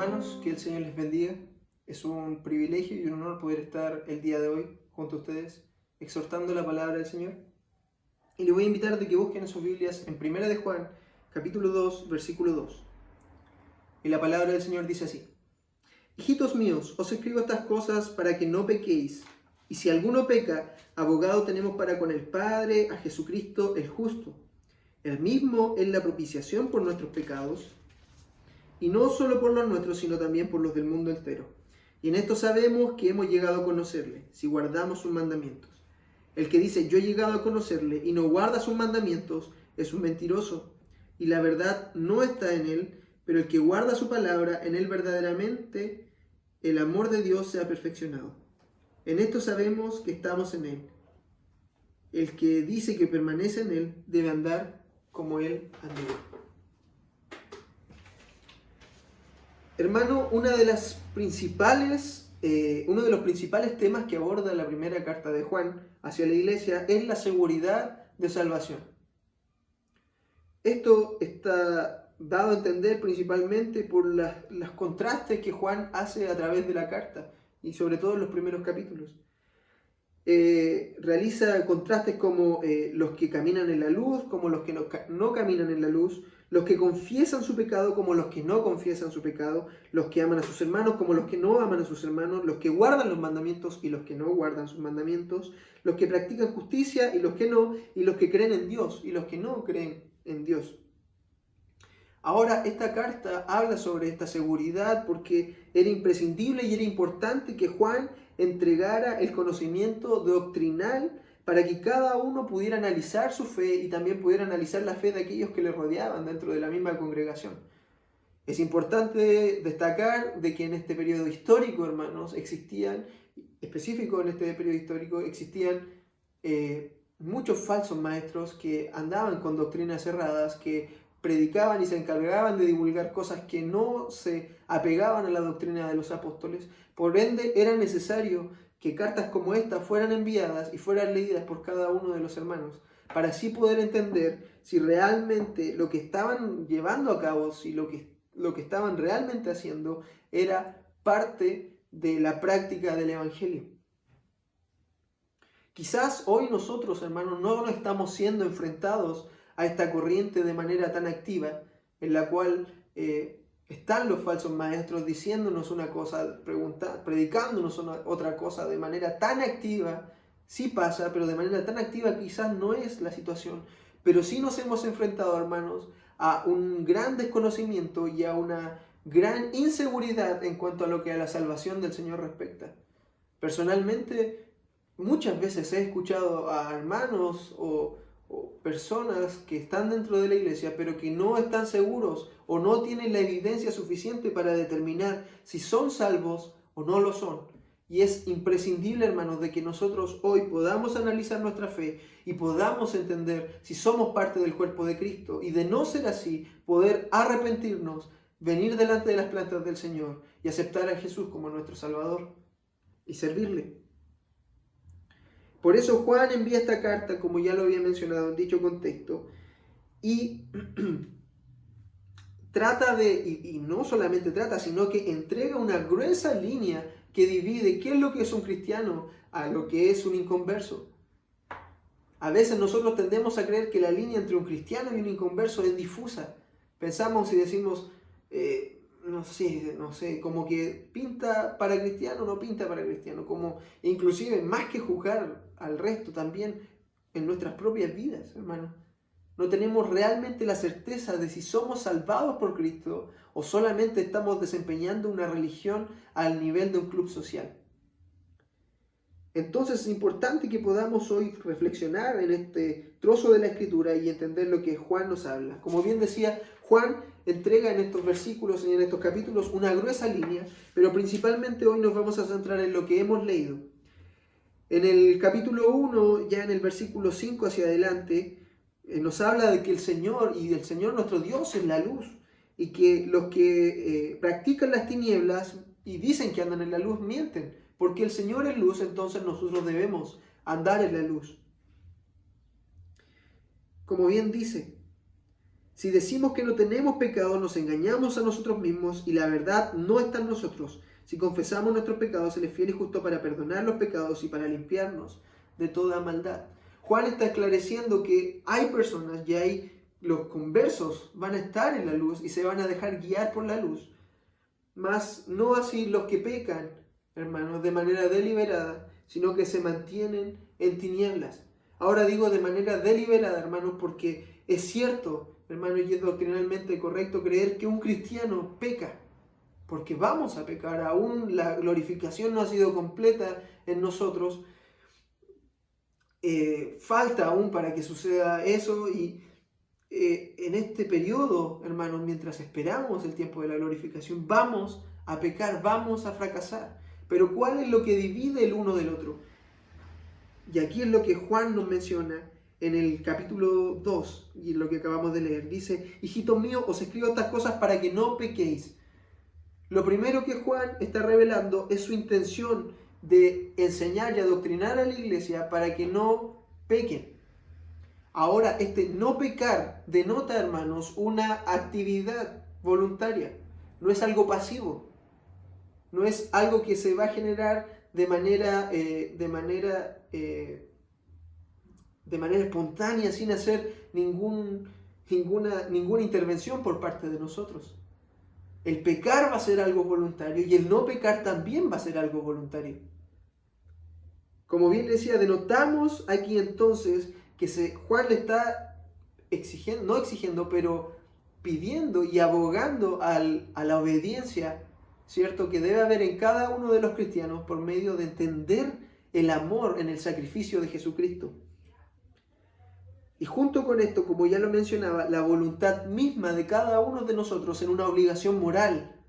Hermanos, que el Señor les bendiga. Es un privilegio y un honor poder estar el día de hoy junto a ustedes, exhortando la palabra del Señor. Y les voy a invitar a que busquen en sus Biblias en 1 de Juan, capítulo 2, versículo 2. Y la palabra del Señor dice así: Hijitos míos, os escribo estas cosas para que no pequéis. Y si alguno peca, abogado tenemos para con el Padre, a Jesucristo el justo. El mismo es la propiciación por nuestros pecados, y no solo por los nuestros, sino también por los del mundo entero. Y en esto sabemos que hemos llegado a conocerle, si guardamos sus mandamientos. El que dice, yo he llegado a conocerle, y no guarda sus mandamientos, es un mentiroso, y la verdad no está en él, pero el que guarda su palabra, en él verdaderamente el amor de Dios se ha perfeccionado. En esto sabemos que estamos en él. El que dice que permanece en él, debe andar como él anduvo. Hermano, uno de los principales temas que aborda la primera carta de Juan hacia la iglesia es la seguridad de salvación. Esto está dado a entender principalmente por los contrastes que Juan hace a través de la carta y sobre todo en los primeros capítulos. Realiza contrastes como los que caminan en la luz, como los que no caminan en la luz, los que confiesan su pecado como los que no confiesan su pecado, los que aman a sus hermanos como los que no aman a sus hermanos, los que guardan los mandamientos y los que no guardan sus mandamientos, los que practican justicia y los que no, y los que creen en Dios y los que no creen en Dios. Ahora, esta carta habla sobre esta seguridad porque era imprescindible y era importante que Juan entregara el conocimiento doctrinal para que cada uno pudiera analizar su fe y también pudiera analizar la fe de aquellos que le rodeaban dentro de la misma congregación. Es importante destacar de que en este periodo histórico, hermanos, existían muchos falsos maestros que andaban con doctrinas erradas, que predicaban y se encargaban de divulgar cosas que no se apegaban a la doctrina de los apóstoles. Por ende, era necesario que cartas como esta fueran enviadas y fueran leídas por cada uno de los hermanos, para así poder entender si realmente lo que estaban llevando a cabo, si lo que estaban realmente haciendo era parte de la práctica del Evangelio. Quizás hoy nosotros, hermanos, no estamos siendo enfrentados a esta corriente de manera tan activa, en la cual están los falsos maestros diciéndonos una cosa, predicándonos otra cosa de manera tan activa. Sí pasa, pero de manera tan activa quizás no es la situación. Pero sí nos hemos enfrentado, hermanos, a un gran desconocimiento y a una gran inseguridad en cuanto a lo que a la salvación del Señor respecta. Personalmente, muchas veces he escuchado a hermanos o personas que están dentro de la iglesia, pero que no están seguros o no tienen la evidencia suficiente para determinar si son salvos o no lo son. Y es imprescindible, hermanos, de que nosotros hoy podamos analizar nuestra fe y podamos entender si somos parte del cuerpo de Cristo. Y de no ser así, poder arrepentirnos, venir delante de las plantas del Señor y aceptar a Jesús como nuestro Salvador y servirle. Por eso Juan envía esta carta, como ya lo había mencionado en dicho contexto, y y no solamente trata, sino que entrega una gruesa línea que divide qué es lo que es un cristiano a lo que es un inconverso. A veces nosotros tendemos a creer que la línea entre un cristiano y un inconverso es difusa. Pensamos y decimos, no sé, como que pinta para cristiano, no pinta para cristiano, como inclusive más que juzgar al resto también en nuestras propias vidas, hermano. No tenemos realmente la certeza de si somos salvados por Cristo o solamente estamos desempeñando una religión al nivel de un club social. Entonces es importante que podamos hoy reflexionar en este trozo de la Escritura y entender lo que Juan nos habla. Como bien decía, Juan entrega en estos versículos y en estos capítulos una gruesa línea, pero principalmente hoy nos vamos a centrar en lo que hemos leído. En el capítulo 1, ya en el versículo 5 hacia adelante, nos habla de que el Señor y del Señor nuestro Dios es la luz, y que los que practican las tinieblas y dicen que andan en la luz mienten, porque el Señor es luz, entonces nosotros debemos andar en la luz. Como bien dice, Si decimos que no tenemos pecado, nos engañamos a nosotros mismos y la verdad no está en nosotros. Si confesamos nuestros pecados, Él es fiel y justo para perdonar los pecados y para limpiarnos de toda maldad. Juan está esclareciendo que hay personas y los conversos van a estar en la luz y se van a dejar guiar por la luz. Mas no así los que pecan, hermanos, de manera deliberada, sino que se mantienen en tinieblas. Ahora digo de manera deliberada, hermanos, porque es cierto, hermanos, y es doctrinalmente correcto creer que un cristiano peca, porque vamos a pecar, aún la glorificación no ha sido completa en nosotros, falta aún para que suceda eso y en este periodo, hermanos, mientras esperamos el tiempo de la glorificación, vamos a pecar, vamos a fracasar. Pero ¿cuál es lo que divide el uno del otro? Y aquí es lo que Juan nos menciona en el capítulo 2 y en lo que acabamos de leer. Dice, hijitos míos, os escribo estas cosas para que no pequéis. Lo primero que Juan está revelando es su intención de enseñar y adoctrinar a la iglesia para que no pequen. Ahora, este no pecar denota, hermanos, una actividad voluntaria. No es algo pasivo. No es algo que se va a generar de manera espontánea, sin hacer ninguna intervención por parte de nosotros. El pecar va a ser algo voluntario y el no pecar también va a ser algo voluntario. Como bien decía, denotamos aquí entonces que Juan le está exigiendo, no exigiendo, pero pidiendo y abogando a la obediencia, ¿cierto?, que debe haber en cada uno de los cristianos por medio de entender el amor en el sacrificio de Jesucristo. Y junto con esto, como ya lo mencionaba, la voluntad misma de cada uno de nosotros en una obligación moral,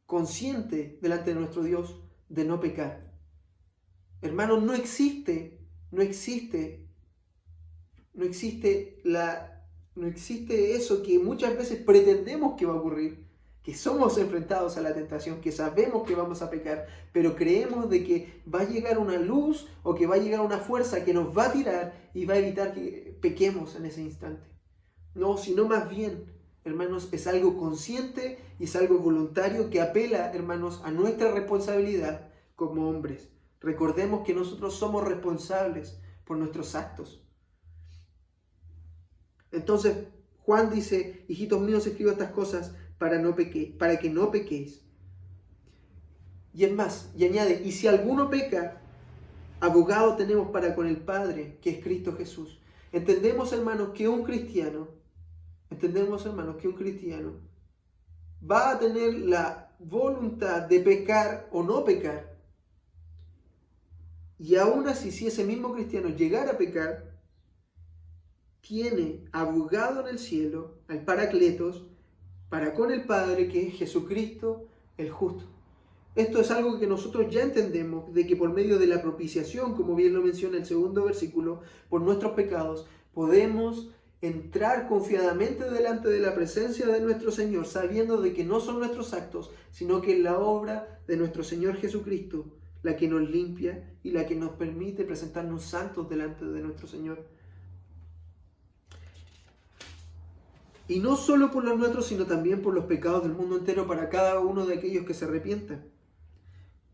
consciente delante de nuestro Dios, de no pecar. Hermanos, no existe eso que muchas veces pretendemos que va a ocurrir, que somos enfrentados a la tentación, que sabemos que vamos a pecar, pero creemos de que va a llegar una luz o que va a llegar una fuerza que nos va a tirar y va a evitar que pequemos en ese instante. No, sino más bien, hermanos, es algo consciente y es algo voluntario que apela, hermanos, a nuestra responsabilidad como hombres. Recordemos que nosotros somos responsables por nuestros actos. Entonces, Juan dice, hijitos míos, escribo estas cosas para que no pequéis. Y es más, y añade, y si alguno peca, abogado tenemos para con el Padre, que es Cristo Jesús. Entendemos, hermanos, que un cristiano va a tener la voluntad de pecar o no pecar. Y aún así, si ese mismo cristiano llegara a pecar, tiene abogado en el cielo al Paracletos para con el Padre, que es Jesucristo el justo. Esto es algo que nosotros ya entendemos, de que por medio de la propiciación, como bien lo menciona el segundo versículo, por nuestros pecados, podemos entrar confiadamente delante de la presencia de nuestro Señor, sabiendo de que no son nuestros actos, sino que es la obra de nuestro Señor Jesucristo, la que nos limpia y la que nos permite presentarnos santos delante de nuestro Señor. Y no solo por los nuestros, sino también por los pecados del mundo entero para cada uno de aquellos que se arrepientan.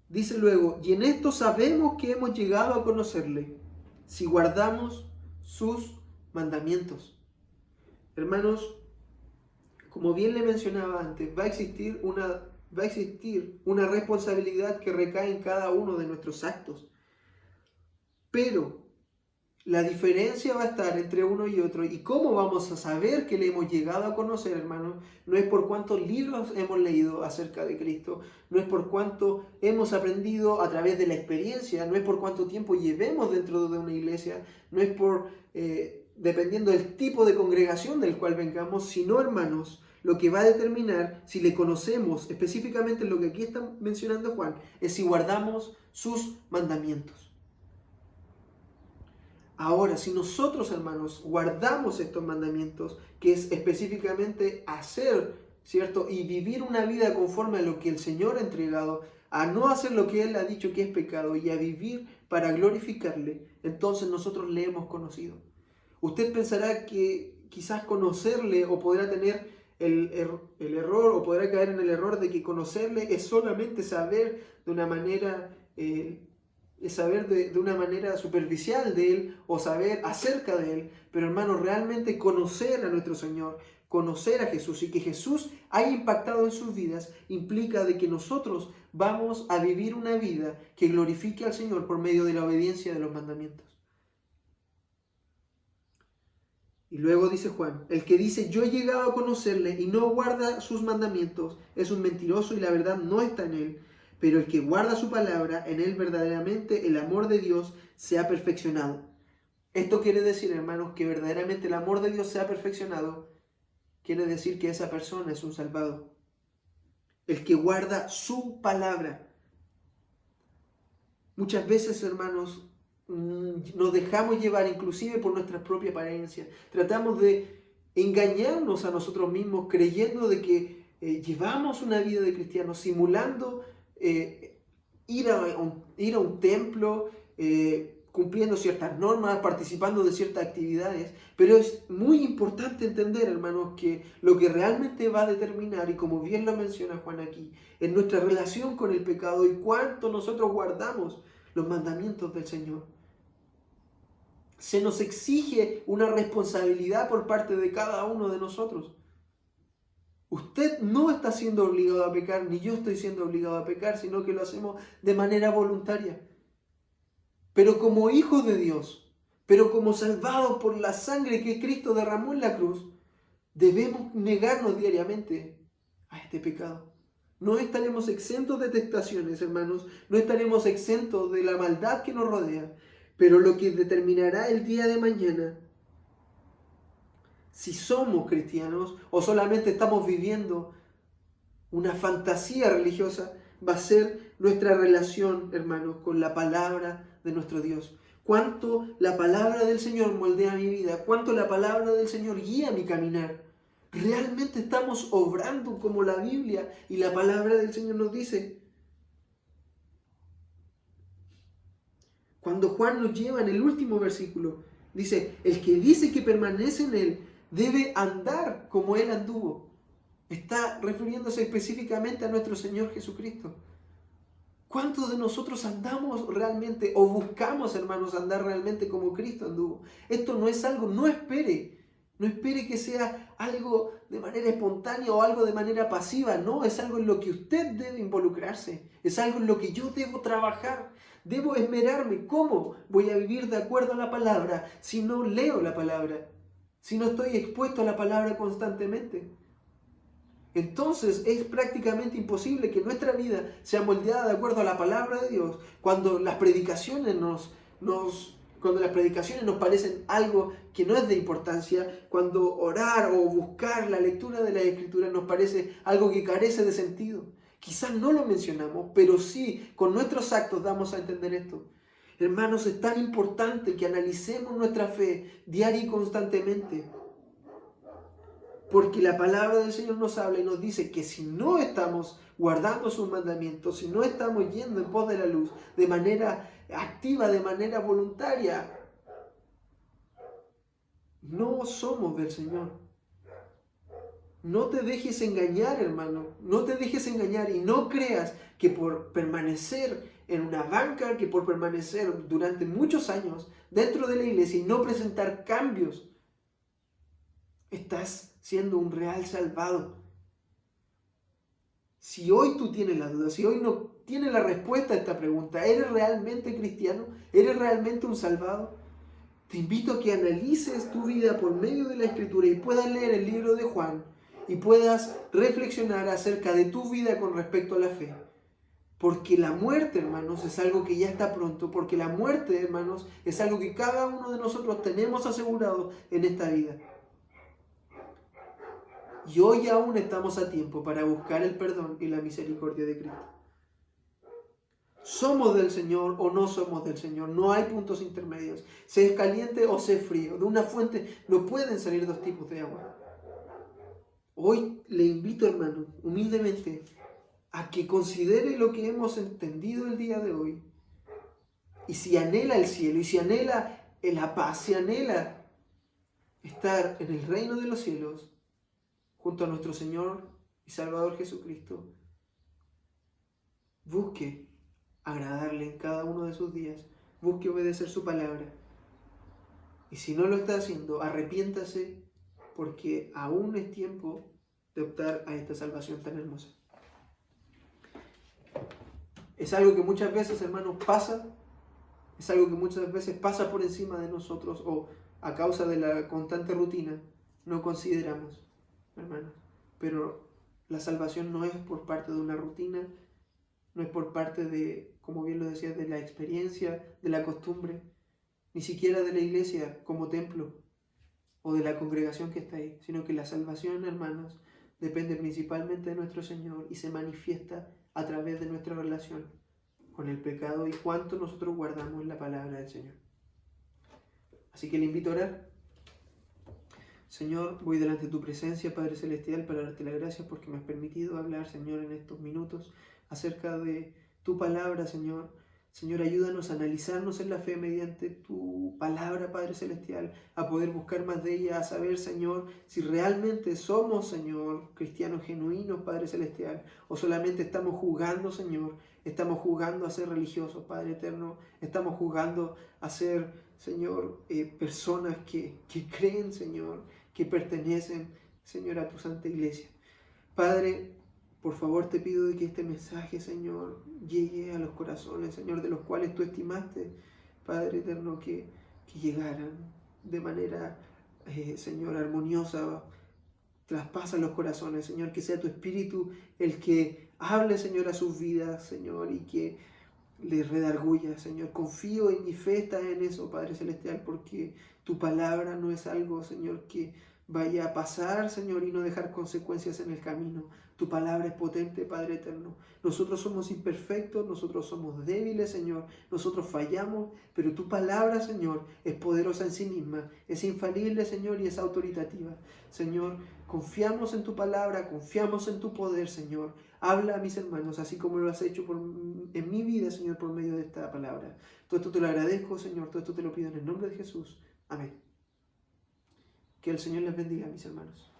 Dice luego, y en esto sabemos que hemos llegado a conocerle, si guardamos sus mandamientos. Hermanos, como bien le mencionaba antes, va a existir una responsabilidad que recae en cada uno de nuestros actos. Pero la diferencia va a estar entre uno y otro. ¿Y cómo vamos a saber que le hemos llegado a conocer, hermanos? No es por cuántos libros hemos leído acerca de Cristo, no es por cuánto hemos aprendido a través de la experiencia, no es por cuánto tiempo llevemos dentro de una iglesia, no es por dependiendo del tipo de congregación del cual vengamos, sino, hermanos, lo que va a determinar si le conocemos, específicamente lo que aquí está mencionando Juan, es si guardamos sus mandamientos. Ahora, si nosotros, hermanos, guardamos estos mandamientos, que es específicamente hacer, ¿cierto?, y vivir una vida conforme a lo que el Señor ha entregado, a no hacer lo que Él ha dicho que es pecado y a vivir para glorificarle, entonces nosotros le hemos conocido. Usted pensará que quizás conocerle, o podrá tener el error, o podrá caer en el error de que conocerle es solamente saber de una manera, de una manera superficial de Él, o saber acerca de Él. Pero hermanos, realmente conocer a nuestro Señor, conocer a Jesús, y que Jesús haya impactado en sus vidas, implica de que nosotros vamos a vivir una vida que glorifique al Señor por medio de la obediencia de los mandamientos. Y luego dice Juan, el que dice yo he llegado a conocerle y no guarda sus mandamientos es un mentiroso y la verdad no está en él. Pero el que guarda su palabra, en él verdaderamente el amor de Dios se ha perfeccionado. Esto quiere decir, hermanos, que verdaderamente el amor de Dios se ha perfeccionado. Quiere decir que esa persona es un salvado. El que guarda su palabra. Muchas veces, hermanos, nos dejamos llevar inclusive por nuestra propia apariencia. Tratamos de engañarnos a nosotros mismos creyendo de que llevamos una vida de cristianos, simulando ir a un templo, cumpliendo ciertas normas, participando de ciertas actividades. Pero es muy importante entender, hermanos, que lo que realmente va a determinar, y como bien lo menciona Juan aquí, es nuestra relación con el pecado y cuánto nosotros guardamos los mandamientos del Señor. Se nos exige una responsabilidad por parte de cada uno de nosotros. Usted no está siendo obligado a pecar, ni yo estoy siendo obligado a pecar, sino que lo hacemos de manera voluntaria. Pero como hijos de Dios, pero como salvados por la sangre que Cristo derramó en la cruz, debemos negarnos diariamente a este pecado. No estaremos exentos de tentaciones, hermanos, no estaremos exentos de la maldad que nos rodea, pero lo que determinará el día de mañana si somos cristianos o solamente estamos viviendo una fantasía religiosa va a ser nuestra relación, hermanos, con la palabra de nuestro Dios. Cuánto la palabra del Señor moldea mi vida, cuánto la palabra del Señor guía mi caminar. ¿Realmente estamos obrando como la Biblia y la palabra del Señor nos dice? Cuando Juan nos lleva en el último versículo, dice, el que dice que permanece en Él debe andar como Él anduvo. Está refiriéndose específicamente a nuestro Señor Jesucristo. ¿Cuántos de nosotros andamos realmente o buscamos, hermanos, andar realmente como Cristo anduvo? Esto no es algo, no espere que sea algo de manera espontánea o algo de manera pasiva. No, es algo en lo que usted debe involucrarse. Es algo en lo que yo debo trabajar. Debo esmerarme. ¿Cómo voy a vivir de acuerdo a la palabra si no leo la palabra? Si no estoy expuesto a la palabra constantemente. Entonces es prácticamente imposible que nuestra vida sea moldeada de acuerdo a la palabra de Dios cuando las predicaciones nos parecen algo que no es de importancia, cuando orar o buscar la lectura de la Escritura nos parece algo que carece de sentido. Quizás no lo mencionamos, pero sí con nuestros actos damos a entender esto. Hermanos, es tan importante que analicemos nuestra fe diaria y constantemente. Porque la palabra del Señor nos habla y nos dice que si no estamos guardando sus mandamientos, si no estamos yendo en pos de la luz de manera activa, de manera voluntaria, no somos del Señor. No te dejes engañar, hermano. No te dejes engañar y no creas que por permanecer en una banca, que por permanecer durante muchos años dentro de la iglesia y no presentar cambios, estás siendo un real salvado. Si hoy tú tienes la duda, si hoy no tienes la respuesta a esta pregunta, ¿eres realmente cristiano? ¿Eres realmente un salvado? Te invito a que analices tu vida por medio de la Escritura y puedas leer el libro de Juan y puedas reflexionar acerca de tu vida con respecto a la fe. Porque la muerte, hermanos, es algo que ya está pronto, porque la muerte, hermanos, es algo que cada uno de nosotros tenemos asegurado en esta vida. Y hoy aún estamos a tiempo para buscar el perdón y la misericordia de Cristo. ¿Somos del Señor o no somos del Señor? No hay puntos intermedios. Se es caliente o se es frío. De una fuente no pueden salir dos tipos de agua. Hoy le invito, hermano, humildemente, a que considere lo que hemos entendido el día de hoy. Y si anhela el cielo, y si anhela la paz, si anhela estar en el reino de los cielos junto a nuestro Señor y Salvador Jesucristo, busque agradarle en cada uno de sus días, busque obedecer su palabra. Y si no lo está haciendo, arrepiéntase, porque aún es tiempo de optar a esta salvación tan hermosa. Es algo que muchas veces, hermanos, pasa, es algo que muchas veces pasa por encima de nosotros, o a causa de la constante rutina no consideramos, hermanos. Pero la salvación no es por parte de una rutina, no es por parte de, como bien lo decía, de la experiencia, de la costumbre, ni siquiera de la iglesia como templo o de la congregación que está ahí, sino que la salvación, hermanos, depende principalmente de nuestro Señor y se manifiesta a través de nuestra relación con el pecado y cuánto nosotros guardamos la palabra del Señor. Así que le invito a orar. Señor, voy delante de tu presencia, Padre Celestial, para darte las gracias porque me has permitido hablar, Señor, en estos minutos acerca de tu palabra, Señor. Señor, ayúdanos a analizarnos en la fe mediante tu palabra, Padre Celestial, a poder buscar más de ella, a saber, Señor, si realmente somos, Señor, cristianos genuinos, Padre Celestial, o solamente estamos jugando, Señor, estamos jugando a ser religiosos, Padre Eterno, estamos jugando a ser, Señor, personas que creen, Señor, que pertenecen, Señor, a tu Santa Iglesia. Padre, por favor te pido de que este mensaje, Señor, llegue a los corazones, Señor, de los cuales tú estimaste, Padre Eterno, que llegaran de manera, Señor, armoniosa, traspasa los corazones, Señor, que sea tu Espíritu el que hable, Señor, a sus vidas, Señor, y que les redarguya, Señor. Confío en mi fe, está en eso, Padre Celestial, porque tu palabra no es algo, Señor, que vaya a pasar, Señor, y no dejar consecuencias en el camino. Tu palabra es potente, Padre Eterno. Nosotros somos imperfectos, nosotros somos débiles, Señor. Nosotros fallamos, pero tu palabra, Señor, es poderosa en sí misma. Es infalible, Señor, y es autoritativa. Señor, confiamos en tu palabra, confiamos en tu poder, Señor. Habla a mis hermanos, así como lo has hecho en mi vida, Señor, por medio de esta palabra. Todo esto te lo agradezco, Señor. Todo esto te lo pido en el nombre de Jesús. Amén. Que el Señor les bendiga, mis hermanos.